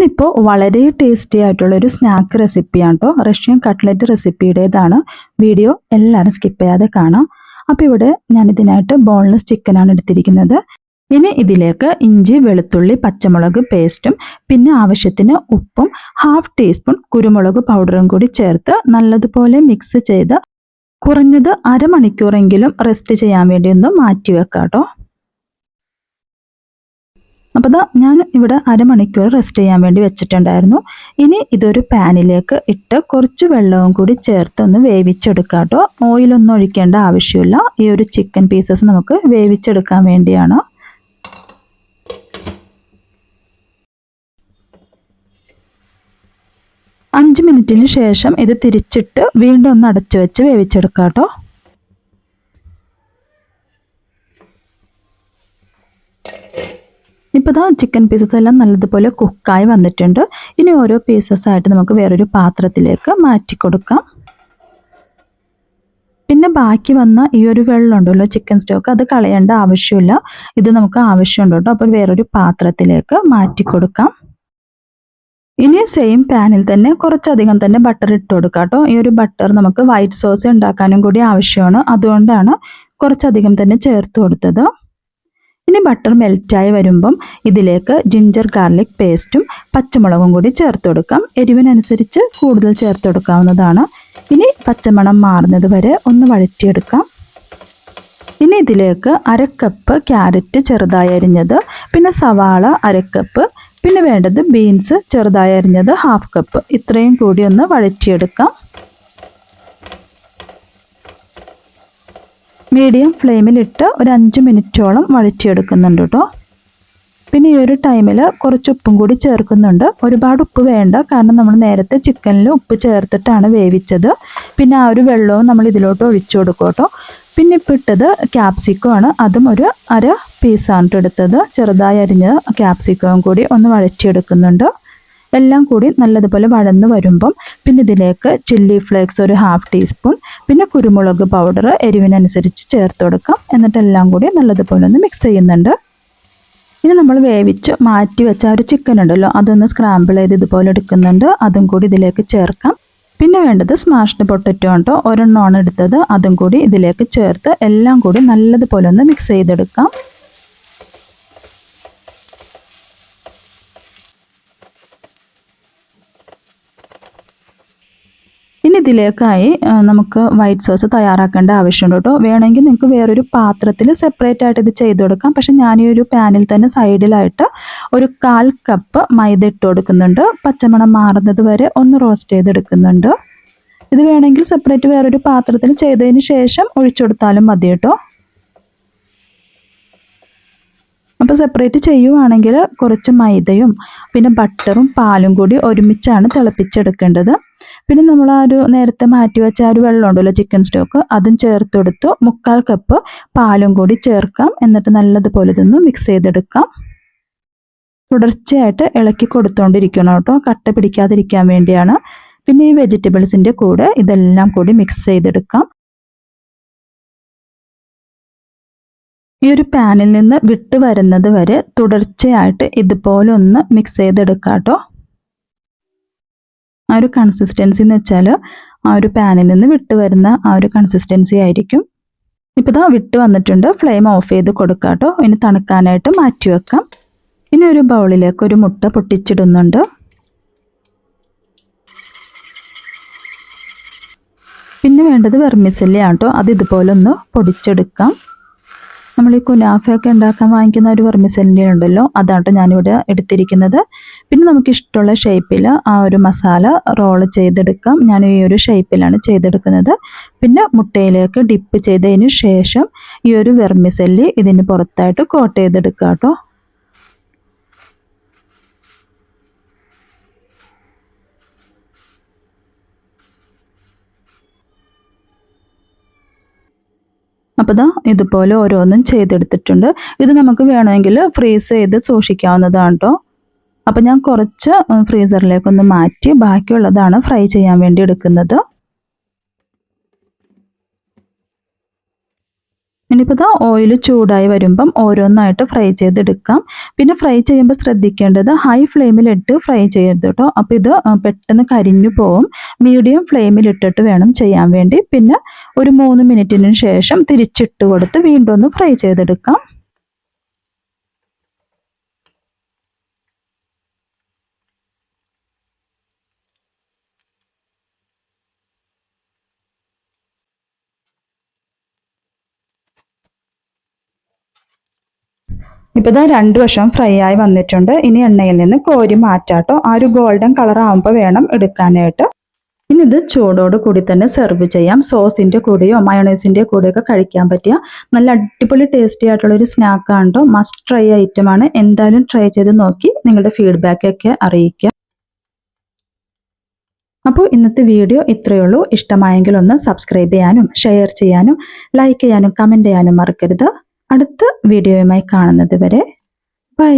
ഇന്നിപ്പോൾ വളരെ ടേസ്റ്റി ആയിട്ടുള്ള ഒരു സ്നാക്ക് റെസിപ്പിയാണ് കേട്ടോ. റഷ്യൻ കട്ട്ലറ്റ് റെസിപ്പിയുടേതാണ്. വീഡിയോ എല്ലാവരും സ്കിപ്പ് ചെയ്യാതെ കാണാം. അപ്പോൾ ഇവിടെ ഞാൻ ഇതിനായിട്ട് ബോൺലെസ് ചിക്കനാണ് എടുത്തിരിക്കുന്നത്. ഇനി ഇതിലേക്ക് ഇഞ്ചി, വെളുത്തുള്ളി, പച്ചമുളക് പേസ്റ്റും പിന്നെ ആവശ്യത്തിന് ഉപ്പും 1/2 ടീസ്പൂൺ കുരുമുളക് പൗഡറും കൂടി ചേർത്ത് നല്ലതുപോലെ മിക്സ് ചെയ്ത് കുറഞ്ഞത് അരമണിക്കൂറെങ്കിലും റെസ്റ്റ് ചെയ്യാൻ വേണ്ടി ഒന്ന് മാറ്റി വെക്കാം കേട്ടോ. അപ്പോൾ ഞാൻ ഇവിടെ അരമണിക്കൂർ റെസ്റ്റ് ചെയ്യാൻ വേണ്ടി വെച്ചിട്ടുണ്ടായിരുന്നു. ഇനി ഇതൊരു പാനിലേക്ക് ഇട്ട് കുറച്ച് വെള്ളവും കൂടി ചേർത്ത് ഒന്ന് വേവിച്ചെടുക്കാം കേട്ടോ. ഓയിലൊന്നും ഒഴിക്കേണ്ട ആവശ്യമില്ല. ഈ ഒരു ചിക്കൻ പീസസ് നമുക്ക് വേവിച്ചെടുക്കാൻ വേണ്ടിയാണ്. അഞ്ച് മിനിറ്റിന് ശേഷം ഇത് തിരിച്ചിട്ട് വീണ്ടും ഒന്ന് അടച്ചു വെച്ച് വേവിച്ചെടുക്കാം കേട്ടോ. ഇപ്പോൾ ചിക്കൻ പീസസ് എല്ലാം നല്ലതുപോലെ കുക്കായി വന്നിട്ടുണ്ട്. ഇനി ഓരോ പീസസ് ആയിട്ട് നമുക്ക് വേറൊരു പാത്രത്തിലേക്ക് മാറ്റി കൊടുക്കാം. പിന്നെ ബാക്കി വന്ന ഈ ഒരു വെള്ളം ഉണ്ടല്ലോ, ചിക്കൻ സ്റ്റോക്ക്, അത് കളയേണ്ട ആവശ്യമില്ല. ഇത് നമുക്ക് ആവശ്യമുണ്ട് കേട്ടോ. അപ്പോൾ വേറൊരു പാത്രത്തിലേക്ക് മാറ്റി കൊടുക്കാം. ഇനി സെയിം പാനിൽ തന്നെ കുറച്ചധികം തന്നെ ബട്ടർ ഇട്ട് കൊടുക്കാം കേട്ടോ. ഈ ഒരു ബട്ടർ നമുക്ക് വൈറ്റ് സോസ് ഉണ്ടാക്കാനും കൂടി ആവശ്യമാണ്. അതുകൊണ്ടാണ് കുറച്ചധികം തന്നെ ചേർത്ത് കൊടുത്തത്. ഇനി ബട്ടർ മെൽറ്റായി വരുമ്പം ഇതിലേക്ക് ജിഞ്ചർ ഗാർലിക് പേസ്റ്റും പച്ചമുളകും കൂടി ചേർത്ത് കൊടുക്കാം. എരിവിനനുസരിച്ച് കൂടുതൽ ചേർത്ത് കൊടുക്കാവുന്നതാണ്. ഇനി പച്ചമണം മാറുന്നത് വരെ ഒന്ന് വഴറ്റിയെടുക്കാം. ഇനി ഇതിലേക്ക് 1/2 കപ്പ് ക്യാരറ്റ് ചെറുതായി അരിഞ്ഞത്, പിന്നെ സവാള 1/2 കപ്പ്, പിന്നെ വേണ്ടത് ബീൻസ് ചെറുതായി അരിഞ്ഞത് 1/2 കപ്പ്. ഇത്രയും കൂടി ഒന്ന് വഴറ്റിയെടുക്കാം. മീഡിയം ഫ്ലെയിമിലിട്ട് ഒരു 5 മിനിറ്റോളം വഴറ്റിയെടുക്കുന്നുണ്ട് കേട്ടോ. പിന്നെ ഈ ഒരു ടൈമിൽ കുറച്ച് ഉപ്പും കൂടി ചേർക്കുന്നുണ്ട്. ഒരുപാട് ഉപ്പ് വേണ്ട, കാരണം നമ്മൾ നേരത്തെ ചിക്കനിൽ ഉപ്പ് ചേർത്തിട്ടാണ് വേവിച്ചത്. പിന്നെ ആ ഒരു വെള്ളവും നമ്മൾ ഇതിലോട്ട് ഒഴിച്ചു കൊടുക്കും കേട്ടോ. പിന്നെ ഇപ്പോൾ ഇട്ടത് ക്യാപ്സിക്കമാണ്. അതും ഒരു 1/2 പീസാണ് എടുത്തത്. ചെറുതായി അരിഞ്ഞ ക്യാപ്സിക്കവും കൂടി ഒന്ന് വഴറ്റിയെടുക്കുന്നുണ്ട്. എല്ലാം കൂടി നല്ലതുപോലെ വഴന്ന് വരുമ്പം പിന്നെ ഇതിലേക്ക് ചില്ലി ഫ്ലേക്സ് ഒരു 1/2 ടീസ്പൂൺ, പിന്നെ കുരുമുളക് പൗഡർ എരിവിനനുസരിച്ച് ചേർത്ത് കൊടുക്കാം. എന്നിട്ട് എല്ലാം കൂടി നല്ലതുപോലെ ഒന്ന് മിക്സ് ചെയ്യുന്നുണ്ട്. ഇനി നമ്മൾ വേവിച്ച് മാറ്റി വെച്ച ഒരു ചിക്കൻ ഉണ്ടല്ലോ, അതൊന്ന് സ്ക്രാമ്പിൾ ചെയ്ത് ഇതുപോലെ എടുക്കുന്നുണ്ട്. അതും കൂടി ഇതിലേക്ക് ചേർക്കാം. പിന്നെ വേണ്ടത് സ്മാഷ്ഡ് പൊട്ടറ്റോ ഉണ്ടോ, ഒരെണ്ണമാണ് എടുത്തത്. അതും കൂടി ഇതിലേക്ക് ചേർത്ത് എല്ലാം കൂടി നല്ലതുപോലെ ഒന്ന് മിക്സ് ചെയ്തെടുക്കാം. ഇനി ഇതിലേക്കായി നമുക്ക് വൈറ്റ് സോസ് തയ്യാറാക്കേണ്ട ആവശ്യമുണ്ട് കേട്ടോ. വേണമെങ്കിൽ നിങ്ങൾക്ക് വേറൊരു പാത്രത്തിൽ സെപ്പറേറ്റ് ആയിട്ട് ഇത് ചെയ്ത് കൊടുക്കാം. പക്ഷെ ഞാൻ ഈ ഒരു പാനിൽ തന്നെ സൈഡിലായിട്ട് ഒരു 1/4 കപ്പ് മൈദ ഇട്ട് കൊടുക്കുന്നുണ്ട്. പച്ചമണം മാറുന്നത് വരെ ഒന്ന് റോസ്റ്റ് ചെയ്തെടുക്കുന്നുണ്ട്. ഇത് വേണമെങ്കിൽ സെപ്പറേറ്റ് വേറൊരു പാത്രത്തിൽ ചെയ്തതിന് ശേഷം ഒഴിച്ചു കൊടുത്താലും മതി കേട്ടോ. അപ്പോൾ സെപ്പറേറ്റ് ചെയ്യുവാണെങ്കിൽ കുറച്ച് മൈദയും പിന്നെ ബട്ടറും പാലും കൂടി ഒരുമിച്ചാണ് തിളപ്പിച്ചെടുക്കേണ്ടത്. പിന്നെ നമ്മൾ ആ ഒരു നേരത്തെ മാറ്റി വെച്ച ആ ഒരു വെള്ളം ഉണ്ടല്ലോ, ചിക്കൻ സ്റ്റോക്ക്, അതും ചേർത്ത് കൊടുത്തു. 1/4 കപ്പ് പാലും കൂടി ചേർക്കാം. എന്നിട്ട് നല്ലതുപോലെ ഇതൊന്ന് മിക്സ് ചെയ്തെടുക്കാം. തുടർച്ചയായിട്ട് ഇളക്കി കൊടുത്തുകൊണ്ടിരിക്കണം കേട്ടോ, കട്ട പിടിക്കാതിരിക്കാൻ വേണ്ടിയാണ്. പിന്നെ ഈ വെജിറ്റബിൾസിൻ്റെ കൂടെ ഇതെല്ലാം കൂടി മിക്സ് ചെയ്തെടുക്കാം. ഈ ഒരു പാനിൽ നിന്ന് വിട്ട് വരുന്നത് വരെ തുടർച്ചയായിട്ട് ഇതുപോലെ ഒന്ന് മിക്സ് ചെയ്തെടുക്കാം കേട്ടോ. ആ ഒരു കൺസിസ്റ്റൻസി എന്ന് വെച്ചാൽ ആ ഒരു പാനിൽ നിന്ന് വിട്ട് വരുന്ന ആ ഒരു കൺസിസ്റ്റൻസി ആയിരിക്കും. ഇപ്പോൾ ഇതാ വിട്ട് വന്നിട്ടുണ്ട്. ഫ്ലെയിം ഓഫ് ചെയ്ത് കൊടുക്കാം കേട്ടോ. ഇനി തണുക്കാനായിട്ട് മാറ്റി വെക്കാം. ഇനി ഒരു ബൗളിലേക്ക് ഒരു മുട്ട പൊട്ടിച്ചിടുന്നുണ്ട്. പിന്നെ വേണ്ടത് വെർമിസെല്ലിയാണ് കേട്ടോ. അത് ഇതുപോലെ ഒന്ന് പൊടിച്ചെടുക്കാം. നമ്മൾ ഈ കുനാഫയൊക്കെ ഉണ്ടാക്കാൻ വാങ്ങിക്കുന്ന ഒരു വെർമിസെല്ലി ഉണ്ടല്ലോ, അതാണ് ഞാനിവിടെ എടുത്തിരിക്കുന്നത്. പിന്നെ നമുക്ക് ഇഷ്ടമുള്ള ഷേപ്പിൽ ആ ഒരു മസാല റോള് ചെയ്തെടുക്കാം. ഞാൻ ഈ ഒരു ഷേപ്പിലാണ് ചെയ്തെടുക്കുന്നത്. പിന്നെ മുട്ടയിലേക്ക് ഡിപ്പ് ചെയ്തതിന് ശേഷം ഈ ഒരു വെർമിസെല്ലി ഇതിന് പുറത്തായിട്ട് കോട്ട് ചെയ്തെടുക്കാം കേട്ടോ. അപ്പോൾ ഇതുപോലെ ഓരോന്നും ചെയ്തെടുത്തിട്ടുണ്ട്. ഇത് നമുക്ക് വേണമെങ്കിൽ ഫ്രീസ് ചെയ്ത് സൂക്ഷിക്കാവുന്നതാണ് കേട്ടോ. അപ്പോൾ ഞാൻ കുറച്ച് ഫ്രീസറിലേക്കൊന്ന് മാറ്റി ബാക്കിയുള്ളതാണ് ഫ്രൈ ചെയ്യാൻ വേണ്ടി എടുക്കുന്നത്. ഇനിയിപ്പോൾ ഇതാ ഓയിൽ ചൂടായി വരുമ്പം ഓരോന്നായിട്ട് ഫ്രൈ ചെയ്തെടുക്കാം. പിന്നെ ഫ്രൈ ചെയ്യുമ്പോൾ ശ്രദ്ധിക്കേണ്ടത് ഹൈ ഫ്ലെയിമിലിട്ട് ഫ്രൈ ചെയ്യരുത് കേട്ടോ. അപ്പോൾ ഇത് പെട്ടെന്ന് കരിഞ്ഞു പോകും. മീഡിയം ഫ്ലെയിമിലിട്ടിട്ട് വേണം ചെയ്യാൻ വേണ്ടി. പിന്നെ ഒരു 3 മിനിറ്റിന് ശേഷം തിരിച്ചിട്ട് കൊടുത്ത് വീണ്ടും ഒന്ന് ഫ്രൈ ചെയ്തെടുക്കാം. ഇപ്പോൾ ഇതാ 2 വശം ഫ്രൈ ആയി വന്നിട്ടുണ്ട്. ഇനി എണ്ണയിൽ നിന്ന് കോരി മാറ്റാട്ടോ. ആ ഒരു ഗോൾഡൻ കളർ ആകുമ്പോൾ വേണം എടുക്കാനായിട്ട്. ഇനി ഇത് ചൂടോട് കൂടി തന്നെ സെർവ് ചെയ്യാം. സോസിൻ്റെ കൂടെയോ മയോണൈസിൻ്റെ കൂടെയോ ഒക്കെ കഴിക്കാൻ പറ്റിയ നല്ല അടിപൊളി ടേസ്റ്റി ആയിട്ടുള്ള ഒരു സ്നാക്കാണ് കേട്ടോ. മസ്റ്റ് ട്രൈ ഐറ്റമാണ്. എന്തായാലും ട്രൈ ചെയ്ത് നോക്കി നിങ്ങളുടെ ഫീഡ്ബാക്ക് ഒക്കെ അറിയിക്കുക. അപ്പോൾ ഇന്നത്തെ വീഡിയോ ഇത്രയേ ഉള്ളൂ. ഇഷ്ടമായെങ്കിൽ ഒന്ന് സബ്സ്ക്രൈബ് ചെയ്യാനും ഷെയർ ചെയ്യാനും ലൈക്ക് ചെയ്യാനും കമൻറ്റ് ചെയ്യാനും മറക്കരുത്. അടുത്ത വീഡിയോയുമായി കാണുന്നത് വരെ ബൈ.